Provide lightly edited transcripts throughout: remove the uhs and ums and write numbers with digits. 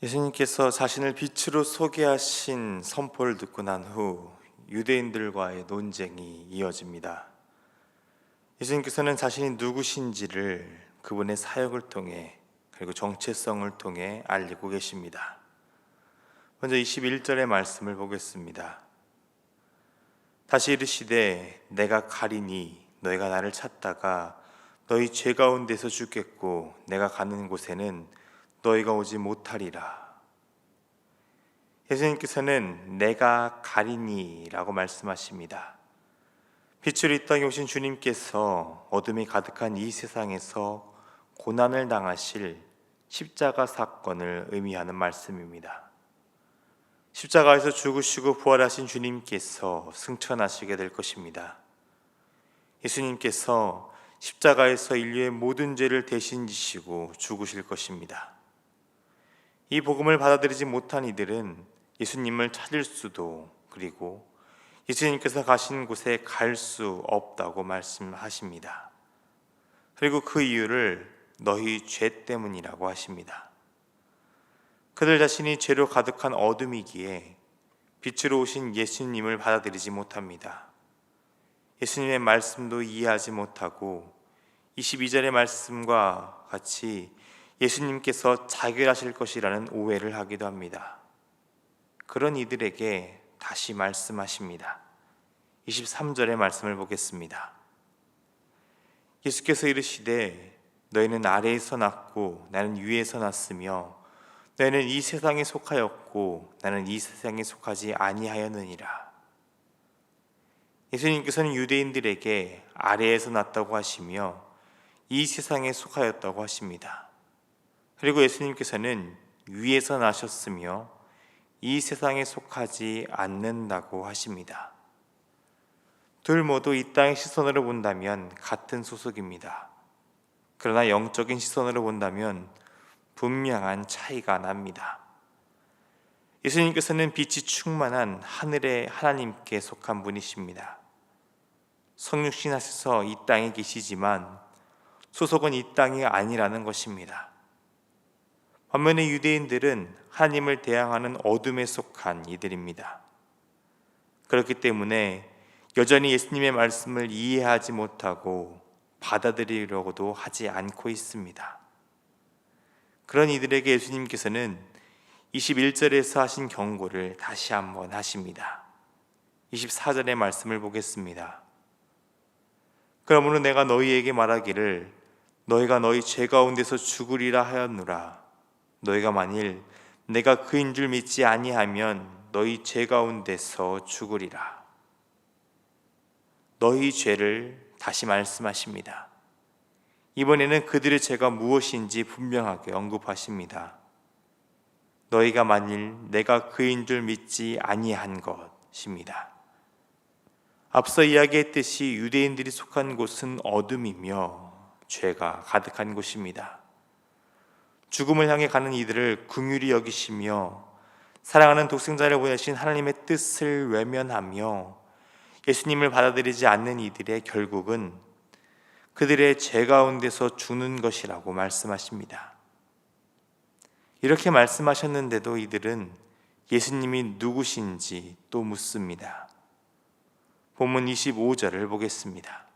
예수님께서 자신을 빛으로 소개하신 선포를 듣고 난 후 유대인들과의 논쟁이 이어집니다. 예수님께서는 자신이 누구신지를 그분의 사역을 통해 그리고 정체성을 통해 알리고 계십니다. 먼저 21절의 말씀을 보겠습니다. 다시 이르시되 내가 가리니 너희가 나를 찾다가 너희 죄 가운데서 죽겠고 내가 가는 곳에는 너희가 오지 못하리라. 예수님께서는 내가 가리니 라고 말씀하십니다. 빛으로 이 땅에 오신 주님께서 어둠이 가득한 이 세상에서 고난을 당하실 십자가 사건을 의미하는 말씀입니다. 십자가에서 죽으시고 부활하신 주님께서 승천하시게 될 것입니다. 예수님께서 십자가에서 인류의 모든 죄를 대신 지시고 죽으실 것입니다. 이 복음을 받아들이지 못한 이들은 예수님을 찾을 수도 그리고 예수님께서 가신 곳에 갈 수 없다고 말씀하십니다. 그리고 그 이유를 너희 죄 때문이라고 하십니다. 그들 자신이 죄로 가득한 어둠이기에 빛으로 오신 예수님을 받아들이지 못합니다. 예수님의 말씀도 이해하지 못하고 22절의 말씀과 같이 예수님께서 자결하실 것이라는 오해를 하기도 합니다. 그런 이들에게 다시 말씀하십니다. 23절의 말씀을 보겠습니다. 예수께서 이르시되 너희는 아래에서 났고 나는 위에서 났으며 너희는 이 세상에 속하였고 나는 이 세상에 속하지 아니하였느니라. 예수님께서는 유대인들에게 아래에서 났다고 하시며 이 세상에 속하였다고 하십니다. 그리고 예수님께서는 위에서 나셨으며 이 세상에 속하지 않는다고 하십니다. 둘 모두 이 땅의 시선으로 본다면 같은 소속입니다. 그러나 영적인 시선으로 본다면 분명한 차이가 납니다. 예수님께서는 빛이 충만한 하늘의 하나님께 속한 분이십니다. 성육신 하셔서 이 땅에 계시지만 소속은 이 땅이 아니라는 것입니다. 반면에 유대인들은 하나님을 대항하는 어둠에 속한 이들입니다. 그렇기 때문에 여전히 예수님의 말씀을 이해하지 못하고 받아들이려고도 하지 않고 있습니다. 그런 이들에게 예수님께서는 21절에서 하신 경고를 다시 한번 하십니다. 24절의 말씀을 보겠습니다. 그러므로 내가 너희에게 말하기를 너희가 너희 죄 가운데서 죽으리라 하였노라. 너희가 만일 내가 그인 줄 믿지 아니하면 너희 죄 가운데서 죽으리라. 너희 죄를 다시 말씀하십니다. 이번에는 그들의 죄가 무엇인지 분명하게 언급하십니다. 너희가 만일 내가 그인 줄 믿지 아니한 것입니다. 앞서 이야기했듯이 유대인들이 속한 곳은 어둠이며 죄가 가득한 곳입니다. 죽음을 향해 가는 이들을 긍휼히 여기시며 사랑하는 독생자를 보내신 하나님의 뜻을 외면하며 예수님을 받아들이지 않는 이들의 결국은 그들의 죄 가운데서 죽는 것이라고 말씀하십니다. 이렇게 말씀하셨는데도 이들은 예수님이 누구신지 또 묻습니다. 본문 25절을 보겠습니다.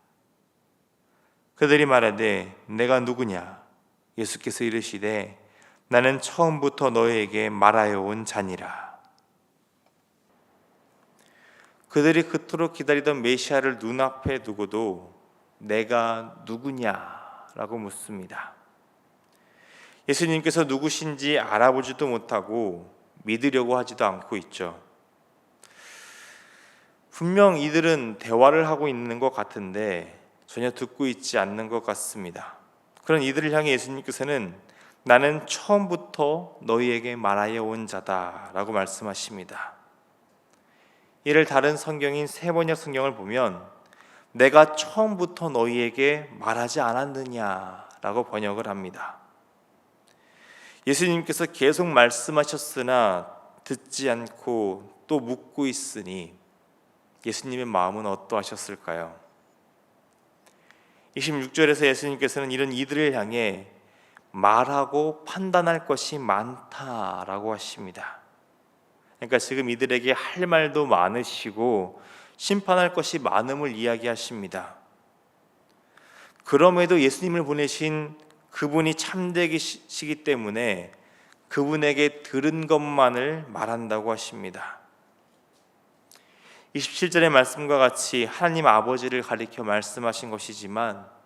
그들이 말하되 내가 누구냐? 예수께서 이르시되 나는 처음부터 너희에게 말하여 온 자니라. 그들이 그토록 기다리던 메시아를 눈앞에 두고도 내가 누구냐라고 묻습니다. 예수님께서 누구신지 알아보지도 못하고 믿으려고 하지도 않고 있죠. 분명 이들은 대화를 하고 있는 것 같은데 전혀 듣고 있지 않는 것 같습니다. 그런 이들을 향해 예수님께서는 나는 처음부터 너희에게 말하여 온 자다 라고 말씀하십니다. 이를 다른 성경인 세번역 성경을 보면 내가 처음부터 너희에게 말하지 않았느냐 라고 번역을 합니다. 예수님께서 계속 말씀하셨으나 듣지 않고 또 묻고 있으니 예수님의 마음은 어떠하셨을까요? 26절에서 예수님께서는 이런 이들을 향해 말하고 판단할 것이 많다라고 하십니다. 그러니까 지금 이들에게 할 말도 많으시고 심판할 것이 많음을 이야기하십니다. 그럼에도 예수님을 보내신 그분이 참되시기 때문에 그분에게 들은 것만을 말한다고 하십니다. 27절의 말씀과 같이 하나님 아버지를 가리켜 말씀하신 것이지만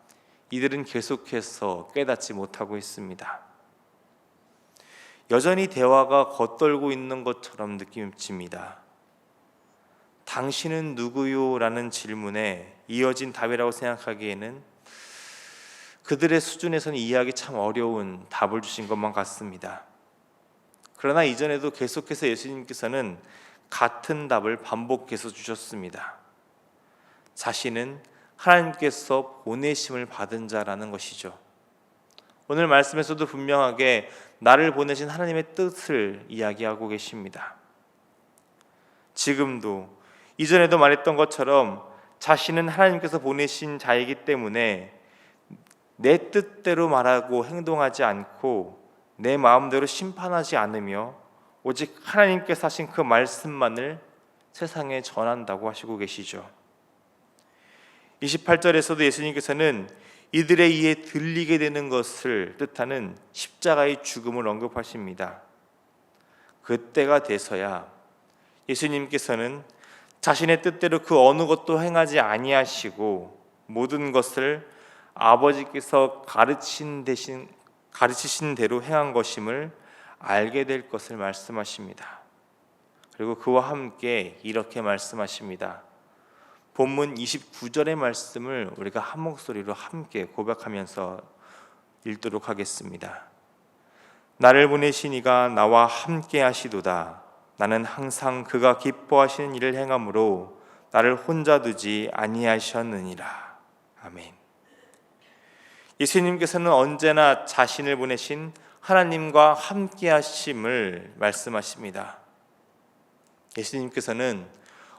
이들은 계속해서 깨닫지 못하고 있습니다. 여전히 대화가 겉돌고 있는 것처럼 느껴집니다. 당신은 누구요? 라는 질문에 이어진 답이라고 생각하기에는 그들의 수준에서는 이해하기 참 어려운 답을 주신 것만 같습니다. 그러나 이전에도 계속해서 예수님께서는 같은 답을 반복해서 주셨습니다. 자신은 하나님께서 보내심을 받은 자라는 것이죠. 오늘 말씀에서도 분명하게 나를 보내신 하나님의 뜻을 이야기하고 계십니다. 지금도 이전에도 말했던 것처럼 자신은 하나님께서 보내신 자이기 때문에 내 뜻대로 말하고 행동하지 않고 내 마음대로 심판하지 않으며 오직 하나님께서 하신 그 말씀만을 세상에 전한다고 하시고 계시죠. 28절에서도 예수님께서는 이들에 의해 들리게 되는 것을 뜻하는 십자가의 죽음을 언급하십니다. 그때가 돼서야 예수님께서는 자신의 뜻대로 그 어느 것도 행하지 아니하시고 모든 것을 아버지께서 가르치신 대로 행한 것임을 알게 될 것을 말씀하십니다. 그리고 그와 함께 이렇게 말씀하십니다. 본문 29절의 말씀을 우리가 한 목소리로 함께 고백하면서 읽도록 하겠습니다. 나를 보내신 이가 나와 함께 하시도다. 나는 항상 그가 기뻐하시는 일을 행함으로 나를 혼자 두지 아니하셨느니라. 아멘. 예수님께서는 언제나 자신을 보내신 하나님과 함께 하심을 말씀하십니다. 예수님께서는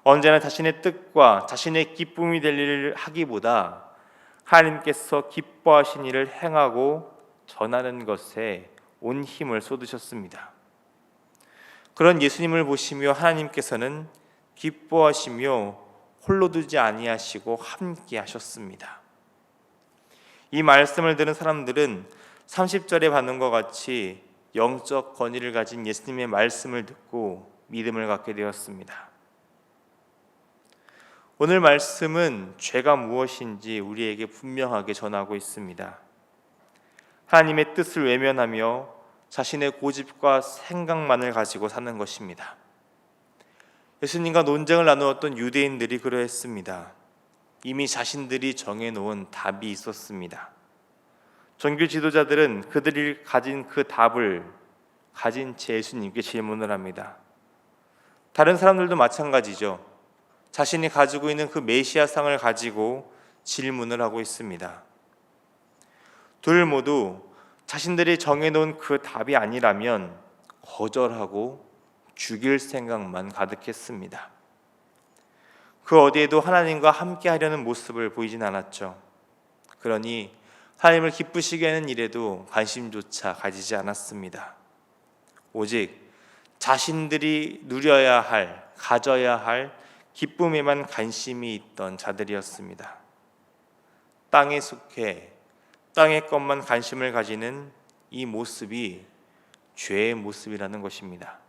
언제나 자신의 뜻과 자신의 기쁨이 될 일을 하기보다 하나님께서 기뻐하신 일을 행하고 전하는 것에 온 힘을 쏟으셨습니다. 그런 예수님을 보시며 하나님께서는 기뻐하시며 홀로 두지 아니하시고 함께 하셨습니다. 이 말씀을 들은 사람들은 30절에 받는 것 같이 영적 권위를 가진 예수님의 말씀을 듣고 믿음을 갖게 되었습니다. 오늘 말씀은 죄가 무엇인지 우리에게 분명하게 전하고 있습니다. 하나님의 뜻을 외면하며 자신의 고집과 생각만을 가지고 사는 것입니다. 예수님과 논쟁을 나누었던 유대인들이 그러했습니다. 이미 자신들이 정해놓은 답이 있었습니다. 종교 지도자들은 그들이 가진 그 답을 가진 채 예수님께 질문을 합니다. 다른 사람들도 마찬가지죠. 자신이 가지고 있는 그 메시아상을 가지고 질문을 하고 있습니다. 둘 모두 자신들이 정해놓은 그 답이 아니라면 거절하고 죽일 생각만 가득했습니다. 그 어디에도 하나님과 함께 하려는 모습을 보이진 않았죠. 그러니 하나님을 기쁘시게 하는 일에도 관심조차 가지지 않았습니다. 오직 자신들이 누려야 할, 가져야 할 기쁨에만 관심이 있던 자들이었습니다. 땅에 속해 땅의 것만 관심을 가지는 이 모습이 죄의 모습이라는 것입니다.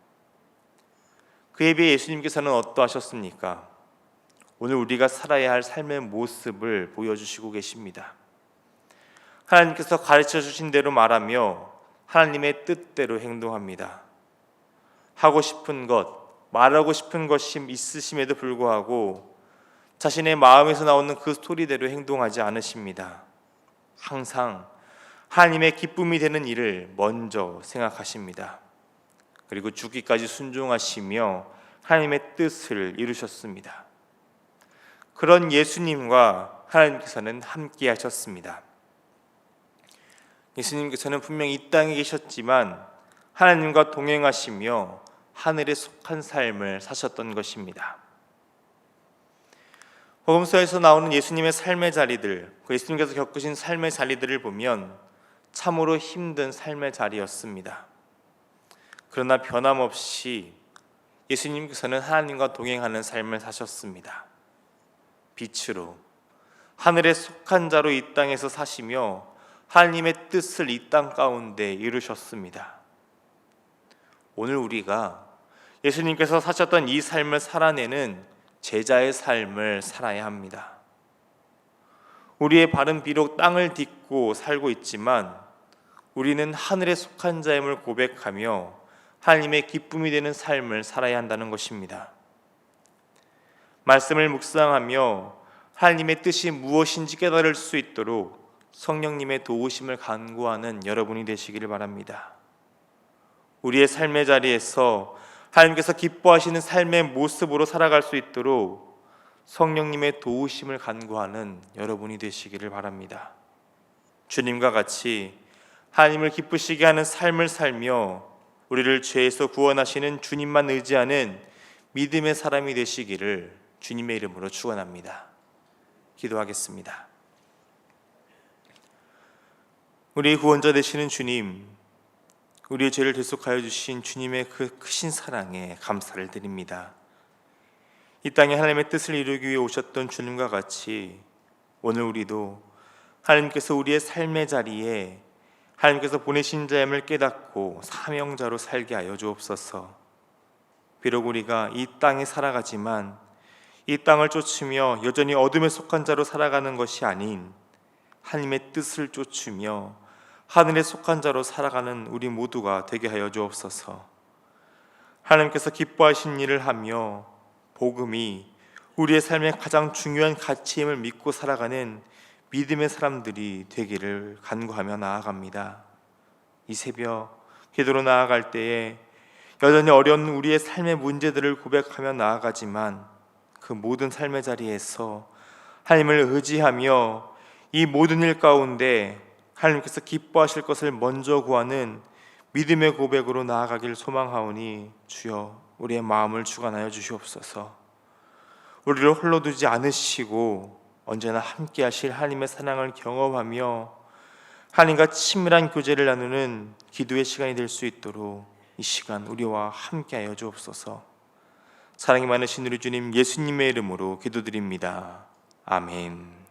그에 비해 예수님께서는 어떠하셨습니까? 오늘 우리가 살아야 할 삶의 모습을 보여주시고 계십니다. 하나님께서 가르쳐 주신 대로 말하며 하나님의 뜻대로 행동합니다. 하고 싶은 것, 말하고 싶은 것이 있으심에도 불구하고 자신의 마음에서 나오는 그 스토리대로 행동하지 않으십니다. 항상 하나님의 기쁨이 되는 일을 먼저 생각하십니다. 그리고 죽기까지 순종하시며 하나님의 뜻을 이루셨습니다. 그런 예수님과 하나님께서는 함께 하셨습니다. 예수님께서는 분명히 이 땅에 계셨지만 하나님과 동행하시며 하늘에 속한 삶을 사셨던 것입니다. 복음서에서 나오는 예수님의 삶의 자리들, 그 예수님께서 겪으신 삶의 자리들을 보면 참으로 힘든 삶의 자리였습니다. 그러나 변함없이 예수님께서는 하나님과 동행하는 삶을 사셨습니다. 빛으로 하늘에 속한 자로 이 땅에서 사시며 하나님의 뜻을 이 땅 가운데 이루셨습니다. 오늘 우리가 예수님께서 사셨던 이 삶을 살아내는 제자의 삶을 살아야 합니다. 우리의 발은 비록 땅을 딛고 살고 있지만 우리는 하늘에 속한 자임을 고백하며 하나님의 기쁨이 되는 삶을 살아야 한다는 것입니다. 말씀을 묵상하며 하나님의 뜻이 무엇인지 깨달을 수 있도록 성령님의 도우심을 간구하는 여러분이 되시기를 바랍니다. 우리의 삶의 자리에서 하나님께서 기뻐하시는 삶의 모습으로 살아갈 수 있도록 성령님의 도우심을 간구하는 여러분이 되시기를 바랍니다. 주님과 같이 하나님을 기쁘시게 하는 삶을 살며 우리를 죄에서 구원하시는 주님만 의지하는 믿음의 사람이 되시기를 주님의 이름으로 축원합니다. 기도하겠습니다. 우리 구원자 되시는 주님, 우리의 죄를 대속하여 주신 주님의 그 크신 사랑에 감사를 드립니다. 이 땅에 하나님의 뜻을 이루기 위해 오셨던 주님과 같이 오늘 우리도 하나님께서 우리의 삶의 자리에 하나님께서 보내신 자임을 깨닫고 사명자로 살게 하여 주옵소서. 비록 우리가 이 땅에 살아가지만 이 땅을 쫓으며 여전히 어둠에 속한 자로 살아가는 것이 아닌 하나님의 뜻을 쫓으며 하늘에 속한 자로 살아가는 우리 모두가 되게 하여 주옵소서. 하나님께서 기뻐하신 일을 하며 복음이 우리의 삶의 가장 중요한 가치임을 믿고 살아가는 믿음의 사람들이 되기를 간구하며 나아갑니다. 이 새벽 기도로 나아갈 때에 여전히 어려운 우리의 삶의 문제들을 고백하며 나아가지만 그 모든 삶의 자리에서 하나님을 의지하며 이 모든 일 가운데 하나님께서 기뻐하실 것을 먼저 구하는 믿음의 고백으로 나아가길 소망하오니 주여 우리의 마음을 주관하여 주시옵소서. 우리를 홀로 두지 않으시고 언제나 함께 하실 하나님의 사랑을 경험하며 하나님과 친밀한 교제를 나누는 기도의 시간이 될 수 있도록 이 시간 우리와 함께 하여 주옵소서. 사랑이 많으신 우리 주님 예수님의 이름으로 기도드립니다. 아멘.